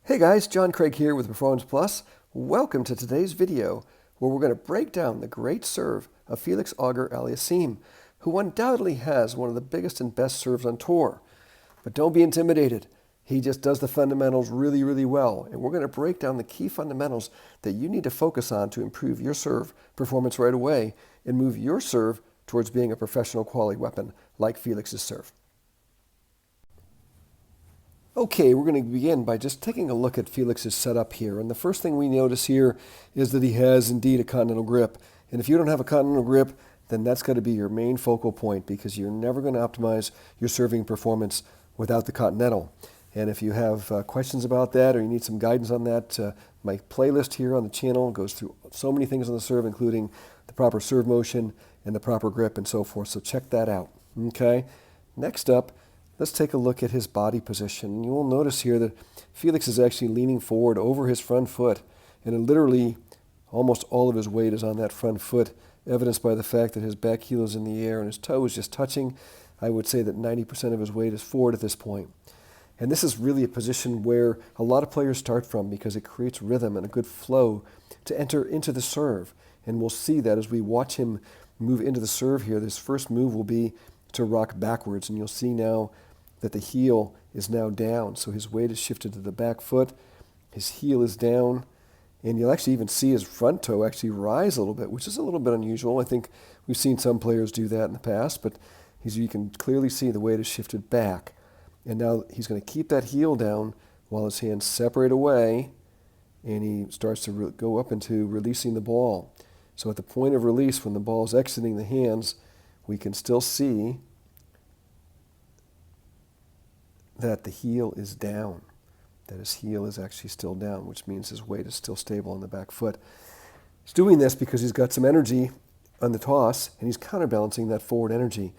Hey guys, John Craig here with Performance Plus. Welcome to today's video where we're going to break down the great serve of Felix Auger-Aliassime, who undoubtedly has one of the biggest and best serves on tour. But don't be intimidated. He just does the fundamentals really, really well. And we're going to break down the key fundamentals that you need to focus on to improve your serve performance right away and move your serve towards being a professional quality weapon like Felix's serve. Okay, we're going to begin by just taking a look at Felix's setup here. And the first thing we notice here is that he has indeed a continental grip. And if you don't have a continental grip, then that's got to be your main focal point because you're never going to optimize your serving performance without the continental. And if you have questions about that or you need some guidance on that, my playlist here on the channel goes through so many things on the serve, including the proper serve motion and the proper grip and so forth. So check that out. Okay, next up, let's take a look at his body position. You will notice here that Felix is actually leaning forward over his front foot, and literally almost all of his weight is on that front foot, evidenced by the fact that his back heel is in the air and his toe is just touching. I would say that 90% of his weight is forward at this point. And this is really a position where a lot of players start from because it creates rhythm and a good flow to enter into the serve. And we'll see that as we watch him move into the serve here. This first move will be to rock backwards, and you'll see now that the heel is now down. So his weight is shifted to the back foot. His heel is down. And you'll actually even see his front toe actually rise a little bit, which is a little bit unusual. I think we've seen some players do that in the past, but you can clearly see the weight is shifted back. And now he's going to keep that heel down while his hands separate away, and he starts to go up into releasing the ball. So at the point of release, when the ball is exiting the hands, we can still see that the heel is down, that his heel is actually still down, which means his weight is still stable on the back foot. He's doing this because he's got some energy on the toss, and he's counterbalancing that forward energy.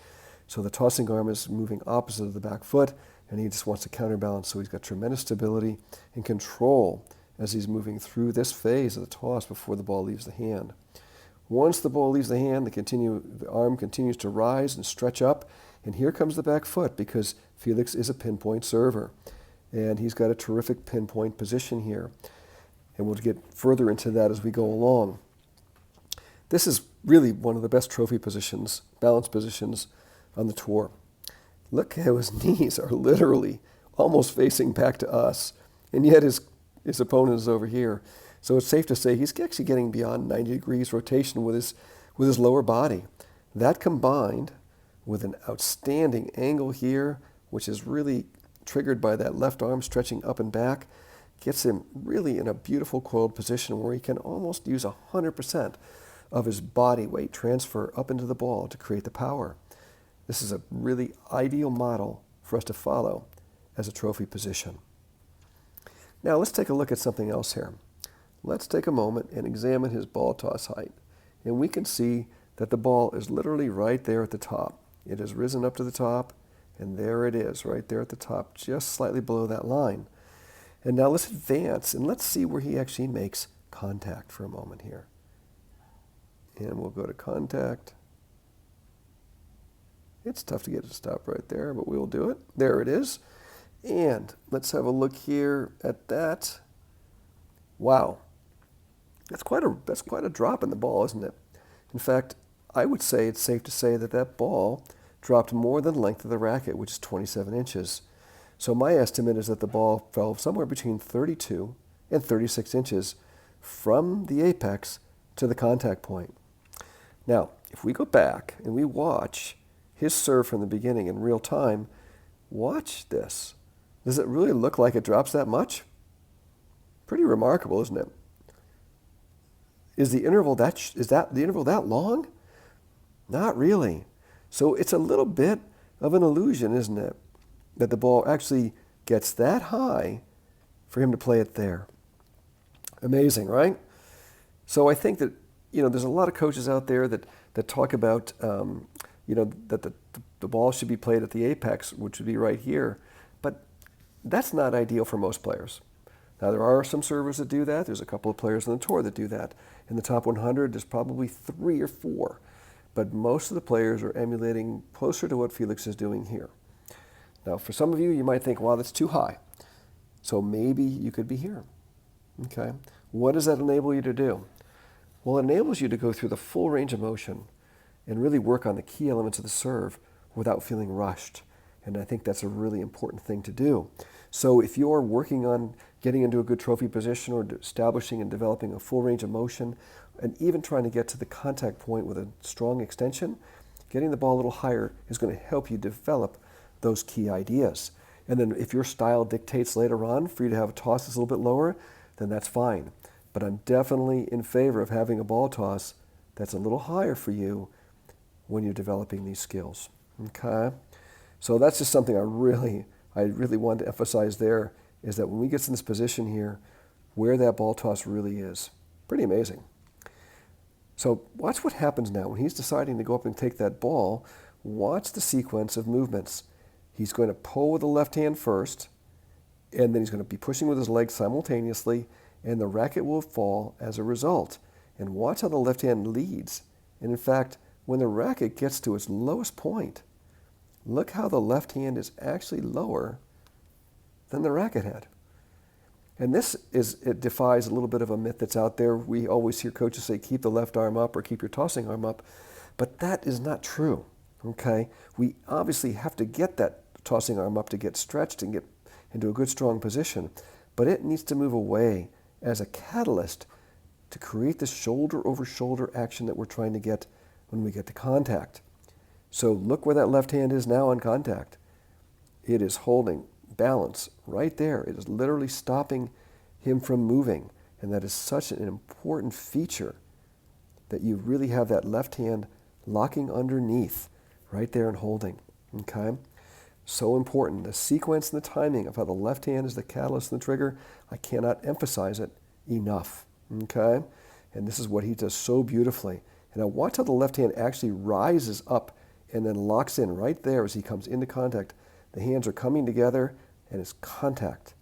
So the tossing arm is moving opposite of the back foot, and he just wants to counterbalance, so he's got tremendous stability and control as he's moving through this phase of the toss before the ball leaves the hand. Once the ball leaves the hand, the arm continues to rise and stretch up, and here comes the back foot because Felix is a pinpoint server, and he's got a terrific pinpoint position here. And we'll get further into that as we go along. This is really one of the best trophy positions, balance positions on the tour. Look how his knees are literally almost facing back to us, and yet his opponent is over here. So it's safe to say he's actually getting beyond 90 degrees rotation with his lower body. That combined with an outstanding angle here, which is really triggered by that left arm stretching up and back, gets him really in a beautiful coiled position where he can almost use 100% of his body weight transfer up into the ball to create the power. This is a really ideal model for us to follow as a trophy position. Now let's take a look at something else here. Let's take a moment and examine his ball toss height. And we can see that the ball is literally right there at the top. It has risen up to the top, and there it is, right there at the top, just slightly below that line. And now let's advance, and let's see where he actually makes contact for a moment here. And we'll go to contact. It's tough to get it to stop right there, but we'll do it. There it is. And let's have a look here at that. Wow. That's quite a drop in the ball, isn't it? In fact, I would say it's safe to say that that ball dropped more than the length of the racket, which is 27 inches. So my estimate is that the ball fell somewhere between 32 and 36 inches from the apex to the contact point. Now, if we go back and we watch his serve from the beginning in real time, watch this. Does it really look like it drops that much? Pretty remarkable, isn't it? Is the interval that long? Not really. So it's a little bit of an illusion, isn't it? That the ball actually gets that high for him to play it there. Amazing, right? So I think that, there's a lot of coaches out there that talk about, that the ball should be played at the apex, which would be right here. But that's not ideal for most players. Now, there are some servers that do that. There's a couple of players on the tour that do that. In the top 100, there's probably 3 or 4. But most of the players are emulating closer to what Felix is doing here. Now, for some of you, you might think, wow, that's too high. So maybe you could be here. Okay? What does that enable you to do? Well, it enables you to go through the full range of motion and really work on the key elements of the serve without feeling rushed. And I think that's a really important thing to do. So if you're working on getting into a good trophy position or establishing and developing a full range of motion, and even trying to get to the contact point with a strong extension, getting the ball a little higher is going to help you develop those key ideas. And then if your style dictates later on for you to have a toss that's a little bit lower, then that's fine. But I'm definitely in favor of having a ball toss that's a little higher for you when you're developing these skills. Okay? So that's just something I really want to emphasize there, is that when we get in this position here, where that ball toss really is. Pretty amazing. So watch what happens now. When he's deciding to go up and take that ball, watch the sequence of movements. He's going to pull with the left hand first, and then he's going to be pushing with his legs simultaneously, and the racket will fall as a result. And watch how the left hand leads. And in fact, when the racket gets to its lowest point, look how the left hand is actually lower than the racket head. And it defies a little bit of a myth that's out there. We always hear coaches say, keep the left arm up or keep your tossing arm up. But that is not true, okay? We obviously have to get that tossing arm up to get stretched and get into a good, strong position. But it needs to move away as a catalyst to create the shoulder-over-shoulder action that we're trying to get when we get to contact. So look where that left hand is now on contact. It is holding balance right there. It is literally stopping him from moving. And that is such an important feature, that you really have that left hand locking underneath right there and holding. Okay? So important. The sequence and the timing of how the left hand is the catalyst and the trigger, I cannot emphasize it enough. Okay? And this is what he does so beautifully. And now watch how the left hand actually rises up and then locks in right there as he comes into contact. The hands are coming together, and it's contact.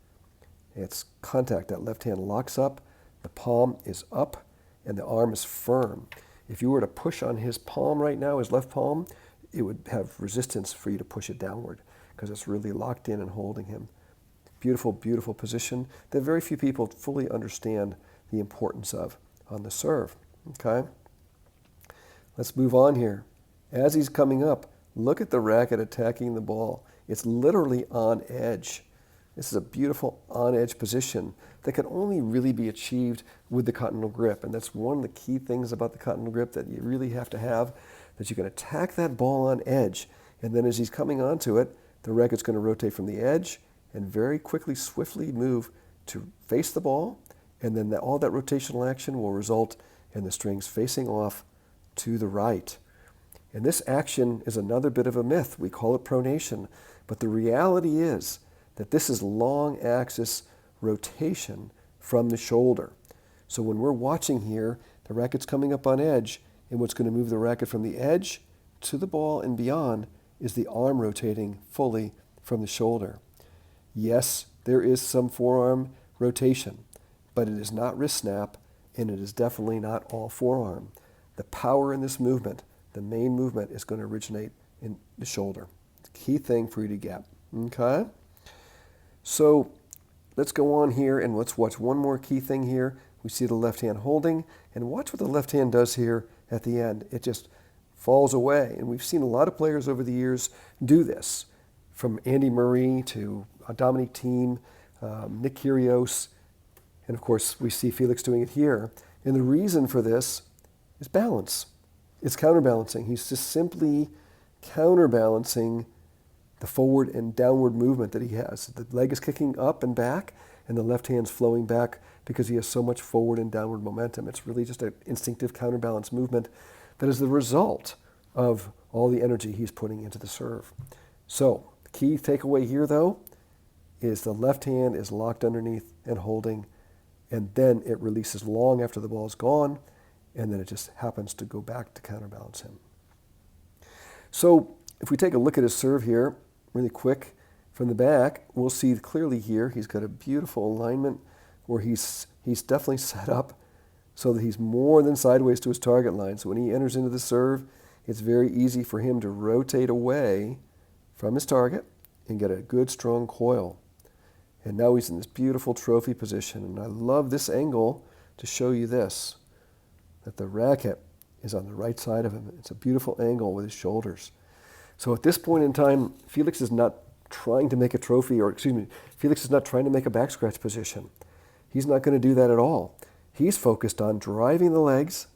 It's contact. That left hand locks up, the palm is up, and the arm is firm. If you were to push on his palm right now, his left palm, it would have resistance for you to push it downward because it's really locked in and holding him. Beautiful, beautiful position that very few people fully understand the importance of on the serve. Okay? Let's move on here. As he's coming up, look at the racket attacking the ball. It's literally on edge. This is a beautiful on-edge position that can only really be achieved with the continental grip. And that's one of the key things about the continental grip that you really have to have, that you can attack that ball on edge. And then as he's coming onto it, the racket's going to rotate from the edge and very quickly, swiftly move to face the ball. And then all that rotational action will result in the strings facing off to the right. And this action is another bit of a myth. We call it pronation. But the reality is that this is long axis rotation from the shoulder. So when we're watching here, the racket's coming up on edge, and what's going to move the racket from the edge to the ball and beyond is the arm rotating fully from the shoulder. Yes, there is some forearm rotation, but it is not wrist snap, and it is definitely not all forearm. The power in this movement, the main movement, is going to originate in the shoulder. It's a key thing for you to get. Okay? So let's go on here and let's watch one more key thing here. We see the left hand holding, and watch what the left hand does here at the end. It just falls away. And we've seen a lot of players over the years do this, from Andy Murray to Dominic Thiem, Nick Kyrgios, and of course we see Felix doing it here. And the reason for this is balance. It's counterbalancing. He's just simply counterbalancing the forward and downward movement that he has. The leg is kicking up and back, and the left hand's flowing back because he has so much forward and downward momentum. It's really just an instinctive counterbalance movement that is the result of all the energy he's putting into the serve. So, the key takeaway here, though, is the left hand is locked underneath and holding, and then it releases long after the ball's gone, and then it just happens to go back to counterbalance him. So, if we take a look at his serve here, really quick, from the back, we'll see clearly here he's got a beautiful alignment where he's definitely set up so that he's more than sideways to his target line. So when he enters into the serve, it's very easy for him to rotate away from his target and get a good strong coil. And now he's in this beautiful trophy position. And I love this angle to show you this, that the racket is on the right side of him. It's a beautiful angle with his shoulders. So at this point in time, Felix is not trying to make a trophy, or excuse me, Felix is not trying to make a back scratch position. He's not going to do that at all. He's focused on driving the legs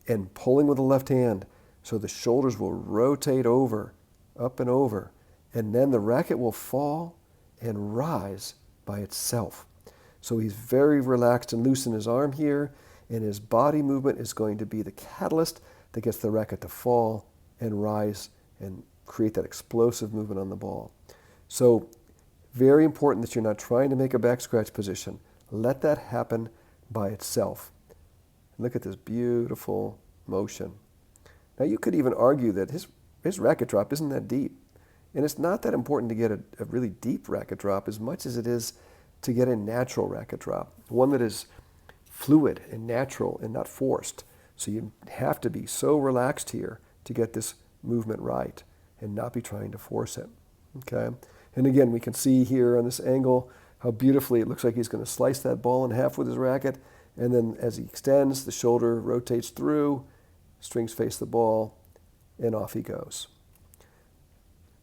and pulling with the left hand so the shoulders will rotate over, up and over, and then the racket will fall and rise by itself. So he's very relaxed and loose in his arm here, and his body movement is going to be the catalyst that gets the racket to fall and rise and create that explosive movement on the ball. So very important that you're not trying to make a back scratch position. Let that happen by itself. Look at this beautiful motion. Now you could even argue that his racket drop isn't that deep. And it's not that important to get a really deep racket drop as much as it is to get a natural racket drop, one that is fluid and natural and not forced. So you have to be so relaxed here to get this movement right and not be trying to force it. Okay? And again, we can see here on this angle how beautifully it looks like he's going to slice that ball in half with his racket, and then as he extends, the shoulder rotates through, strings face the ball, and off he goes.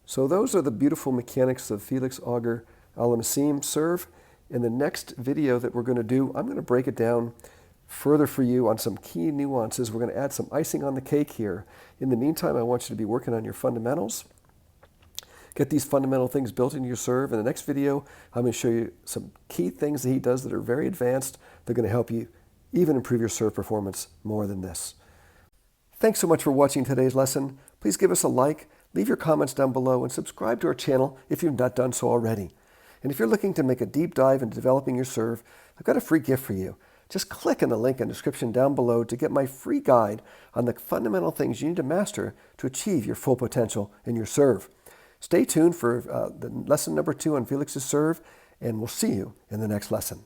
So those are the beautiful mechanics of Felix Auger-Aliassime serve. In the next video that we're going to do, I'm going to break it down further for you on some key nuances. We're going to add some icing on the cake here. In the meantime, I want you to be working on your fundamentals. Get these fundamental things built into your serve. In the next video, I'm going to show you some key things that he does that are very advanced. They're going to help you even improve your serve performance more than this. Thanks so much for watching today's lesson. Please give us a like, leave your comments down below, and subscribe to our channel if you've not done so already. And if you're looking to make a deep dive into developing your serve, I've got a free gift for you. Just click on the link in the description down below to get my free guide on the fundamental things you need to master to achieve your full potential in your serve. Stay tuned for the lesson number 2 on Felix's serve, and we'll see you in the next lesson.